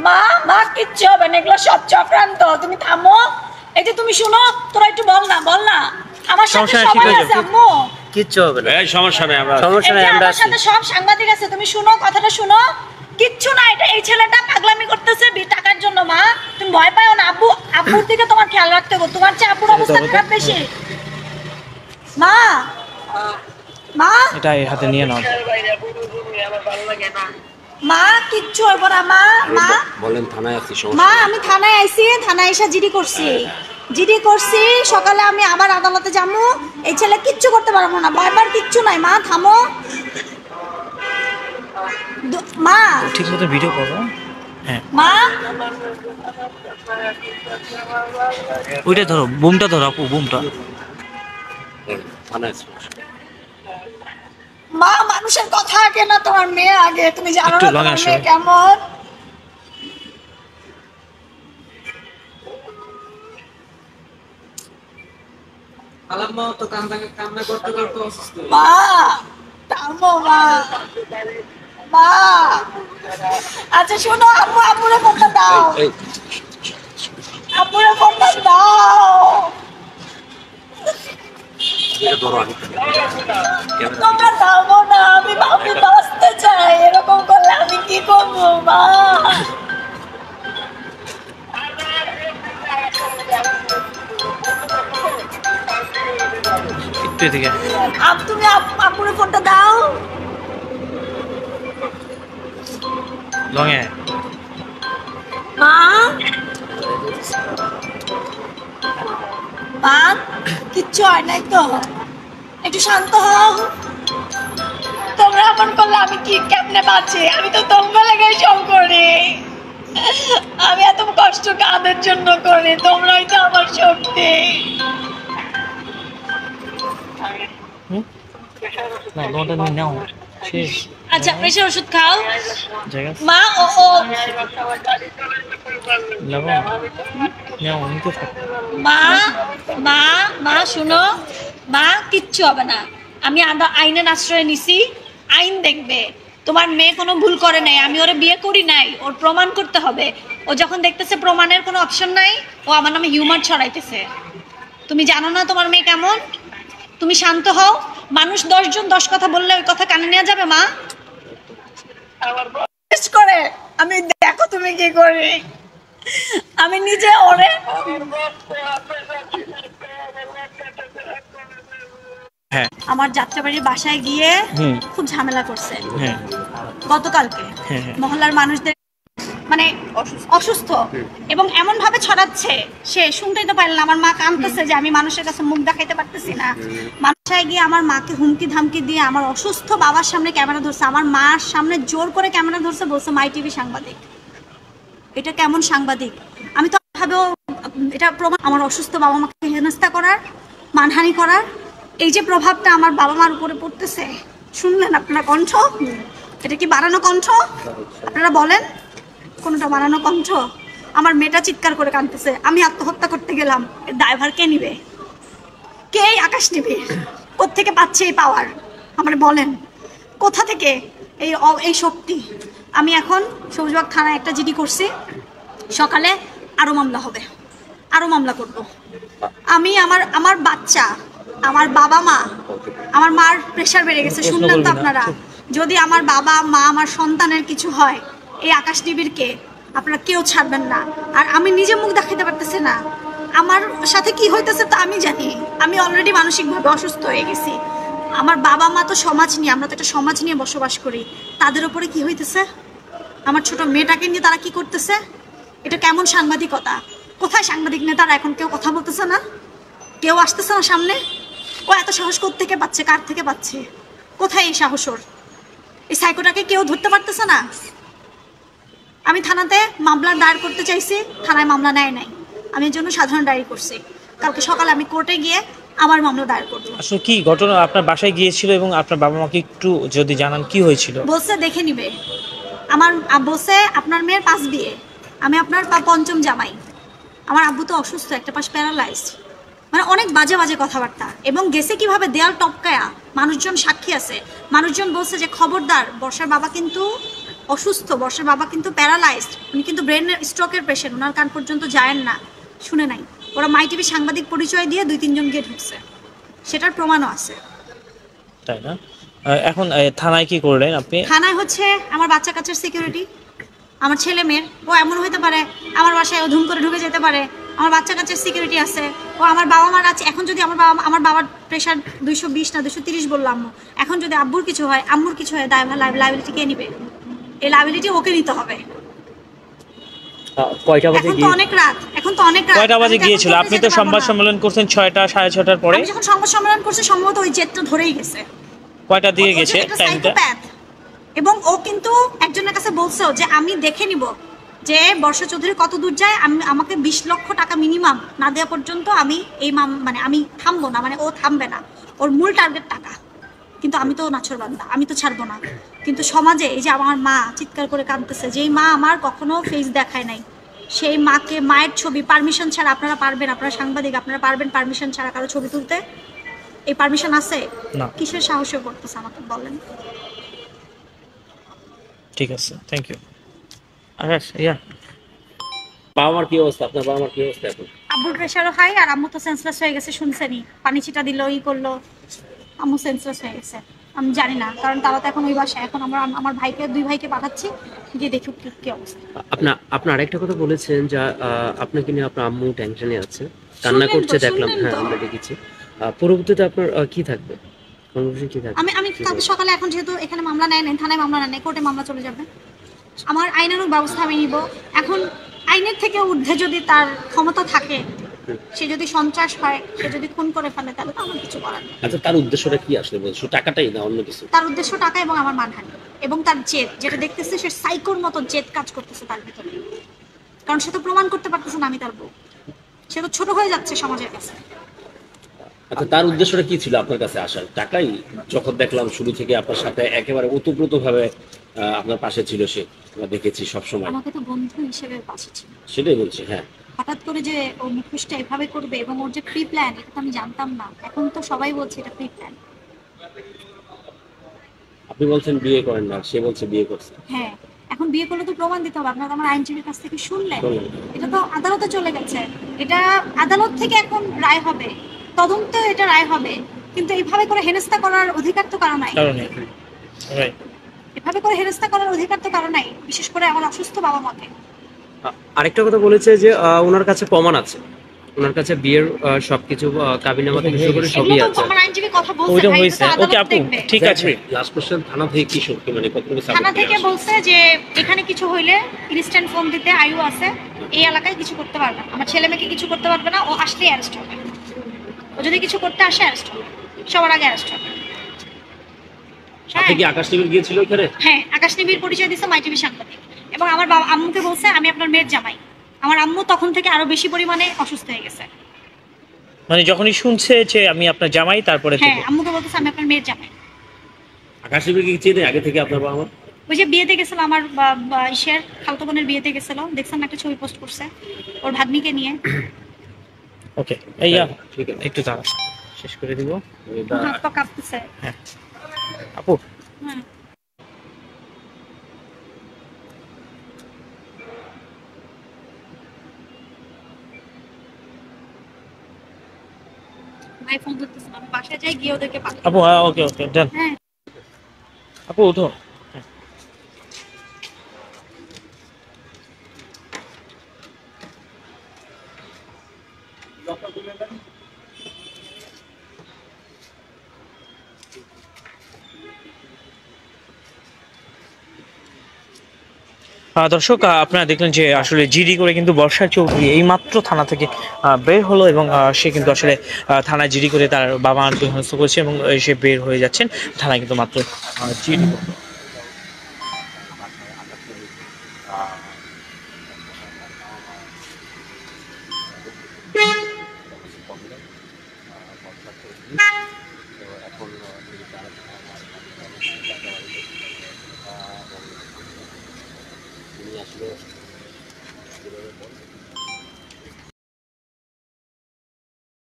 মা মা কিচ্ছু হবে না, এগুলো সব চক্রান্ত। তুমি থামো। এই যে তুমি শুনো, তোরা একটু বল না আমার সাথে সবাই আছে আম্মু, কিচ্ছু হবে না, এই সমস্যা নেই, আমরা আমার সাথে সব সাংবাদিক আছে। তুমি শুনো, কথাটা শুনো। কিচ্ছু না, এটা এই ছেলেটা পাগলামি করতেছে টাকার জন্য। মা তুমি ভয় পাও না, আব্বুর দিকে তোমার খেয়াল রাখতে হবে, তোমার চেয়ে আব্বুর অবস্থা খারাপ বেশি। মা মা এটা এই হাতে নিয়ে নাও। মা কিচ্ছু হইব না। মা মা বলেন থানায় আছি। মা আমি থানায় আইছি, থানায় এসে জিডি করছি। সকালে আমি আবার আদালতে যাবো। এই ছেলে কিচ্ছু করতে পারবো না, বারবার কিচ্ছু নাই। মা থামো। মা ঠিক মতো ভিডিও করো। হ্যাঁ মা ওইটা ধরো, বুমটা ধরো আপু, বুমটা। থানায় আছি। মা মানুষের কথা আগে না, তোমার মেয়ে আগে। তুমি জানো না তোমার মেয়ে কেমন। মা থামো মা। মা আচ্ছা শোনো, আপুরে ফোনটা দাও, আপুরে ফোনটা দাও। তোমরা থামো না, আমি বাঁচতে চাই। এরকম করলে আমি কি করবো মা। একটু এদিকে। তুমি আপুরে ফোনটা দাও। লঙে মা মা কিচ্ছু হয় নাই তো, একটু শান্ত হও। তোমরা এমন করলে আমি কি কেমনে বাঁচি? আমি তো তোমরা লেগে সব করি। আমি এত কষ্ট কাদের জন্য করি, তোমরাই তো আমার শক্তি। না তোমারটা নিয়ে নাও, শেষ। আচ্ছা প্রেশার ওষুধ খাও জায়গা মা। মা মা মা শুনো, মা কিচ্ছু হবে না। আমি আইনের আশ্রয় নিছি, আইন দেখবে। তোমার মেয়ে কোনো ভুল করে নাই, আমি ওরে বিয়ে করি নাই। ওর প্রমাণ করতে হবে। ও যখন দেখতেছে প্রমাণের কোনো অপশন নাই, ও আমার নামে হিউমার ছড়াইতেছে। তুমি জানো না তোমার মেয়ে কেমন। তুমি শান্ত হও। মানুষ 10 জন 10 কথা বললে ওই কথা কানে নেওয়া যাবে মা? করে আমি দেখো তুমি কি করি। আমি নিজে ওরে আমার যাত্রাবাড়ির বাসায় গিয়ে খুব ঝামেলা করছে গতকালকে। মহল্লার মানুষদের মানে অসুস্থ এবং এমন ভাবে ছড়াচ্ছে, সে শুনতেই তো পারলেন। আমার মা কাঁদতেছে যে আমি মানুষের কাছে মুখ দেখাইতে পারতেছি না। বাসায় গিয়ে আমার মাকে হুমকি ধামকি দিয়ে আমার অসুস্থ বাবার সামনে ক্যামেরা ধরছে, আমার মার সামনে জোর করে ক্যামেরা ধরছে, বলছে মাই টিভি সাংবাদিক। এটা কেমন সাংবাদিক? আমি তো ভাবেও এটা প্রমাণ আমার অসুস্থ বাবা মাকে হেনস্থা করার, মানহানি করার। এই যে প্রভাবটা আমার বাবা মার উপরে পড়তেছে, শুনলেন আপনারা কণ্ঠ? এটা কি বাড়ানো কণ্ঠ? আপনারা বলেন কোনটা বাড়ানো কণ্ঠ? আমার মেয়েটা চিৎকার করে কাঁদতেছে, আমি আত্মহত্যা করতে গেলাম। এর দায়ভার কে নিবে? কে আকাশ নিবে? কোত্থেকে পাচ্ছে এই পাওয়ার? আমার বলেন কোথা থেকে এই শক্তি? আমি এখন সবুজবাগ থানায় একটা জিডি করছি, সকালে আরো মামলা হবে, আরো মামলা করব। আমি আমার বাচ্চা, আমার বাবা মা, আমার মার প্রেশার বেড়ে গেছে, শুনলেন তো আপনারা। যদি আমার বাবা মা আমার সন্তানের কিছু হয়, এই আকাশ টিভির কে আপনারা কেউ ছাড়বেন না। আর আমি নিজে মুখ দেখাতে পারতেছি না, আমার সাথে কি হইতেছে তা আমি জানি। আমি অলরেডি মানসিকভাবে অসুস্থ হয়ে গেছি। আমার বাবা মা তো সমাজ নিয়ে, আমরা তো একটা সমাজ নিয়ে বসবাস করি, তাদের উপরে কি হইতেছে? আমার ছোট মেয়েটাকে নিয়ে তারা কি করতেছে? এটা কেমন সাংবাদিকতা? কোথায় সাংবাদিক নেতারা? এখন কেউ কথা বলতেছে না, কেউ আসতেছে না সামনে। ও এত সাহস কোত্থেকে পাচ্ছে? কার থেকে পাচ্ছে? কোথায় এই সাহস ওর? এই সাইকোটাকে কেউ ধরতে পারতেছে না। আমি থানাতে মামলা দায়ের করতে চাইছি, থানায় মামলা নেয় নাই। আমি এর জন্য সাধারণ ডায়েরি করছি। কালকে সকালে আমি কোর্টে গিয়ে আবার মামলা দায়ের করব। আসলে কি ঘটনা? আপনার বাসায় গিয়েছিল এবং আপনার বাবা মাকে একটু যদি জানান কি হয়েছিল? বলছে দেখে নিবে। আমার বলছে আপনার মেয়ের 5 বিয়ে, আমি আপনার 5ম জামাই। আমার আব্বু তো অসুস্থ, একটা পাশ প্যারালাইজড। মানে অনেক বাজে বাজে কথাবার্তা, এবং গেছে কিভাবে দেয়াল টপকায়া, মানুষজন সাক্ষী আছে, মানুষজন বলছে যে খবরদার বর্ষার বাবা কিন্তু অসুস্থ, বর্ষার বাবা কিন্তু প্যারালাইজড, উনি কিন্তু ব্রেন স্ট্রোকের পেশেন্ট, ওনার কান পর্যন্ত যায়েন না, শুনে নাই। ওরা মাই টিভি সাংবাদিক পরিচয় দিয়ে 2-3 জন গিয়ে ঢুকছে, সেটার প্রমাণও আছে। তাই না? এখন থানায় কি করলেন আপনি? থানায় হচ্ছে আমার বাচ্চা কাচ্চার সিকিউরিটি, আমার ছেলে মেয়ের, ও এমন হইতে পারে আমার বাসায় ও ধুম করে ঢুকে যেতে পারে, আমার বাচ্চা কাচ্চার সিকিউরিটি আছে, ও আমার বাবা মার আছে। এখন যদি আমার বাবার প্রেশার 220 না 230 বললাম, এখন যদি আব্বুর কিছু হয়, আম্মুর কিছু হয়, লাইবিলিটি কে নিবে? এই লাইবিলিটি ওকে নিতে হবে। কয়টা বাজে এখন তো অনেক রাত, কয়টা বাজে গিয়েছিল? আপনি তো সংবাদ সম্মেলন করছেন 6টা 6:30টার পরে। আমি যখন সংবাদ সম্মেলন করছি সম্ভবত ওই জেটটা ধরেই গেছে। কয়টা দিকে গেছে টাইমটা? এবং ও কিন্তু একজনের কাছে বলছেও যে আমি দেখে নিব যে বর্ষা চৌধুরী কত দূর যায়, আমাকে 20 লক্ষ টাকা মিনিমাম না দেওয়া পর্যন্ত আমি এই মানে আমি থামবো না, মানে ও থামবে না, ওর মূল টার্গেট টাকা। কিন্তু আমি তো নাছরবান্দা, আমি তো ছাড়বো না। কিন্তু সমাজে এই যে আমার মা চিৎকার করে কাঁদতেছে, যেই মা আমার কখনো ফেস দেখায় নাই, সেই মাকে, মায়ের ছবি পারমিশন ছাড়া, আপনারা পারবেন, আপনারা সাংবাদিক, আপনারা পারবেন পারমিশন ছাড়া কারো ছবি তুলতে? এই পারমিশন আছে? কিসের সাহসে করতেছে আমাকে বলেন? ঠিক আছে, থ্যাংক ইউ। আচ্ছা, বাবা মার কি অবস্থা? আপনার বাবা মার কি অবস্থা এখন? আব্বুর প্রেশারও হাই, আর আম্মু তো সেন্সলেস হয়ে গেছে, শুনছেনি, পানি ছিটা দিল, ই করলো, আম্মু সেন্সলেস হয়ে গেছে। আমি জানি না, কারণ তারা তো এখন ওই বাসায়। এখন আমার ভাইকে, 2 ভাইকে পাঠাচ্ছি, গিয়ে দেখি কি অবস্থা। আপনি আরেকটা কথা বলেছেন যে আপনাকে নিয়ে আপনার আম্মু টেনশনে আছে, কান্না করছে দেখলাম। হ্যাঁ, আমরা দেখেছি। পরবর্তীতে আপনার কি থাকবে? আমি কাল সকালে, এখন যেহেতু এখানে মামলা নেয় নাই, থানায় মামলা নেয় নাই, কোর্টে মামলা চলে যাবে, আমার আইনানুগ ব্যবস্থা আমি নিব। এখন আইনের থেকে ঊর্ধ্বে যদি তার ক্ষমতা থাকে, সে যদি সন্ত্রাস হয়, সে যদি খুন করে ফেলে, তাহলে তো আমার কিছু করার নেই। আচ্ছা, তার উদ্দেশ্যটা কি আসলে? বলছো টাকাটাই না অন্য কিছু? তার উদ্দেশ্য টাকা এবং আমার মানহানি, এবং তার জেদ, যেটা দেখতেছে সে সাইকোর মতো জেদ কাজ করতেছে তার ভিতরে, কারণ সে তো প্রমাণ করতে পারতেছে না আমি তার বউ, সে তো ছোট হয়ে যাচ্ছে সমাজের কাছে। আচ্ছা, তার উদ্দেশ্যটা কি ছিল আপনার কাছে আসার? টাকাই? যখন দেখলাম শুরু থেকে আপনার সাথে একেবারে ওতপ্রোত ভাবে আপনার পাশে ছিল, সে আমরা দেখেছি সবসময়, আমাকে তো বন্ধু হিসেবে পাশে ছিল। সেটাই বলছি। হ্যাঁ, হঠাৎ করে যে ও মুখোশটা এভাবে করবে, এবং ওর যে প্রি প্ল্যান, এটা তো আমি জানতাম না। এখন তো সবাই বলছে এটা প্রি প্ল্যান। আপনি বলছেন বিয়ে করেন না, সে বলছে বিয়ে করছে। হ্যাঁ, এখন বিয়ে করলে তো প্রমাণ দিতে হবে। আপনারা আমার আইনজীবীর কাছ থেকে শুনলেন, এটা তো আদালতে চলে গেছে, এটা আদালত থেকে এখন রায় হবে, তদন্ত, এটা রায় হবে। কিন্তু এইভাবে করে হেনস্থা করার অধিকার তো কারো নাই, এভাবে করে হেনস্থা করার অধিকার তো কারো নাই, বিশেষ করে আমার অসুস্থ বাবা মাকে। আরেকটা কথা বলেছে যে ওনার কাছে প্রমাণ আছে, ওনার কাছে বিয়ের সবকিছু কাবিনামা থেকে শুরু করে সবই আছে। আমার আইনজীবী কথা বলছে, ওইটা হইছে। ওকে আপু, ঠিক আছে। লাস্ট কোশ্চেন, থানা থেকে কি শুনতে, মানে কতটুকু সাপোর্ট? থানা থেকে বলছে যে এখানে কিছু হইলে ইনস্ট্যান্ট ফোন দিতে আয়ু আছে, এই এলাকায় কিছু করতে পারবে না, আমার ছেলে মেয়েকে কিছু করতে পারবে না, ও আসলেই অ্যারেস্ট হবে, ও যদি কিছু করতে আসে অ্যারেস্ট হবে, সবার আগে অ্যারেস্ট হবে। আপনি কি আকাশ টিভি গিয়েছিল ওখানে? হ্যাঁ, আকাশ টিভির পরিচয় দিছে মাই টিভি সাংবাদিক, এবং আমার বাবা আম্মুকে বলছে আমি আপনার মেয়ের জামাই। আমার আম্মু তখন থেকে আরো বেশি পরিমাণে অসুস্থ হয়ে গেছে, মানে যখনই শুনছে যে আমি আপনার জামাই, তারপরে হ্যাঁ আম্মুকে বলতেছে আমি আপনার মেয়ের জামাই। আকাশ টিভি কি চেনে আগে থেকে আপনার বাবা মা? ওই যে বিয়েতে গেছিল, আমার ইসের খালতো বোনের বিয়েতে গেছিল, দেখছেন একটা ছবি পোস্ট করছে ওর ভাগ্নিকে নিয়ে। ওকে, ঠিক আছে, একটু দাঁড়া, শেষ করে দিব। হাত পা কাঁপতেছে। হ্যাঁ আপু, হ্যাঁ ভাই ফোন ধরতেছে, আমি বাসায় যাই, গিয়ে ওদেরকে পাঠাই। আপু ওকে ডান। হ্যাঁ আপু উঠো। দর্শক, আপনারা দেখলেন যে আসলে জিডি করে কিন্তু বর্ষা চৌধুরী এই মাত্র থানা থেকে বের হলো, এবং সে কিন্তু আসলে থানায় জিডি করে তার বাবা মাকে হেনস্থা করেছে, এবং সে বের হয়ে যাচ্ছেন। থানায় কিন্তু মাত্র জিডি করলো। আসলে